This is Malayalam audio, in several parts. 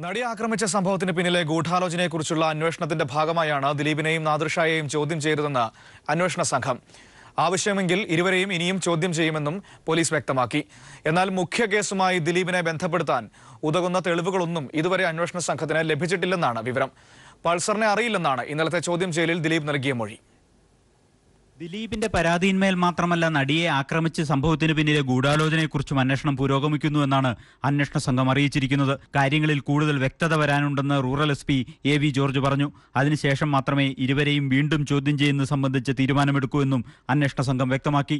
നടിയെ ആക്രമിച്ച സംഭവത്തിന് പിന്നിലെ ഗൂഢാലോചനയെക്കുറിച്ചുള്ള അന്വേഷണത്തിന്റെ ഭാഗമായാണ് ദിലീപിനെയും നാദിർഷായെയും ചോദ്യം ചെയ്തതെന്ന് അന്വേഷണ സംഘം. ആവശ്യമെങ്കിൽ ഇരുവരെയും ഇനിയും ചോദ്യം ചെയ്യുമെന്നും പോലീസ് വ്യക്തമാക്കി. എന്നാൽ മുഖ്യ കേസുമായി ദിലീപിനെ ബന്ധപ്പെടുത്താൻ ഉതകുന്ന തെളിവുകളൊന്നും ഇതുവരെ അന്വേഷണ സംഘത്തിന് ലഭിച്ചിട്ടില്ലെന്നാണ് വിവരം. പൾസറിനെ അറിയില്ലെന്നാണ് ഇന്നലത്തെ ചോദ്യം ചെയ്യലിൽ ദിലീപ് നൽകിയ മൊഴി. ദിലീപിന്റെ പരാതിയിന്മേൽ മാത്രമല്ല നടിയെ ആക്രമിച്ച സംഭവത്തിന് പിന്നിലെ ഗൂഢാലോചനയെക്കുറിച്ചും അന്വേഷണം പുരോഗമിക്കുന്നുവെന്നാണ് അന്വേഷണ സംഘം അറിയിച്ചിരിക്കുന്നത്. കാര്യങ്ങളിൽ കൂടുതൽ വ്യക്തത വരാനുണ്ടെന്ന് റൂറൽ SP AV ജോർജ് പറഞ്ഞു. അതിനുശേഷം മാത്രമേ ഇരുവരെയും വീണ്ടും ചോദ്യം ചെയ്യുന്നത് സംബന്ധിച്ച് തീരുമാനമെടുക്കൂ എന്നും അന്വേഷണ സംഘം വ്യക്തമാക്കി.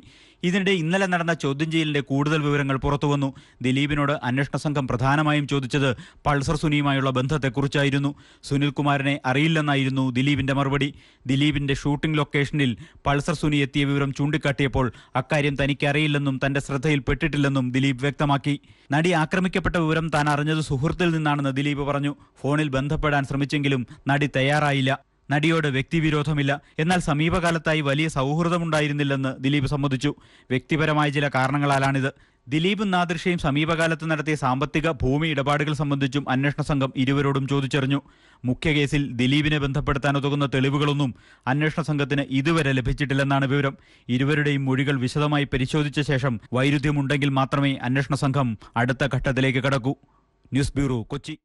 ഇതിനിടെ ഇന്നലെ നടന്ന ചോദ്യം ചെയ്യലിന്റെ കൂടുതൽ വിവരങ്ങൾ പുറത്തുവന്നു. ദിലീപിനോട് അന്വേഷണ സംഘം പ്രധാനമായും ചോദിച്ചത് പൾസർ സുനിയുമായുള്ള ബന്ധത്തെക്കുറിച്ചായിരുന്നു. സുനിൽകുമാറിനെ അറിയില്ലെന്നായിരുന്നു ദിലീപിന്റെ മറുപടി. ദിലീപിന്റെ ഷൂട്ടിംഗ് ലൊക്കേഷനിൽ പൾസർ സുനി എത്തിയ വിവരം ചൂണ്ടിക്കാട്ടിയപ്പോൾ അക്കാര്യം തനിക്ക് അറിയില്ലെന്നും തന്റെ ശ്രദ്ധയിൽപ്പെട്ടിട്ടില്ലെന്നും ദിലീപ് വ്യക്തമാക്കി. നടി ആക്രമിക്കപ്പെട്ട വിവരം താൻ അറിഞ്ഞത് സുഹൃത്തിൽ നിന്നാണെന്ന് ദിലീപ് പറഞ്ഞു. ഫോണിൽ ബന്ധപ്പെടാൻ ശ്രമിച്ചെങ്കിലും നടി തയ്യാറായില്ല. നടിയോട് വ്യക്തിവിരോധമില്ല, എന്നാൽ സമീപകാലത്തായി വലിയ സൗഹൃദമുണ്ടായിരുന്നില്ലെന്ന് ദിലീപ് സമ്മതിച്ചു. വ്യക്തിപരമായ ചില കാരണങ്ങളാലാണിത്. ദിലീപും നാദിർഷയും സമീപകാലത്ത് നടത്തിയ സാമ്പത്തിക ഭൂമി ഇടപാടുകൾ സംബന്ധിച്ചും അന്വേഷണ സംഘം ഇരുവരോടും ചോദിച്ചറിഞ്ഞു. മുഖ്യ കേസിൽ ദിലീപിനെ ബന്ധപ്പെടുത്താൻ ഉതകുന്ന തെളിവുകളൊന്നും അന്വേഷണ സംഘത്തിന് ഇതുവരെ ലഭിച്ചിട്ടില്ലെന്നാണ് വിവരം. ഇരുവരുടെയും മൊഴികൾ വിശദമായി പരിശോധിച്ച ശേഷം വൈരുദ്ധ്യമുണ്ടെങ്കിൽ മാത്രമേ അന്വേഷണ സംഘം അടുത്ത ഘട്ടത്തിലേക്ക് കടക്കൂ. News bureau, Kochi.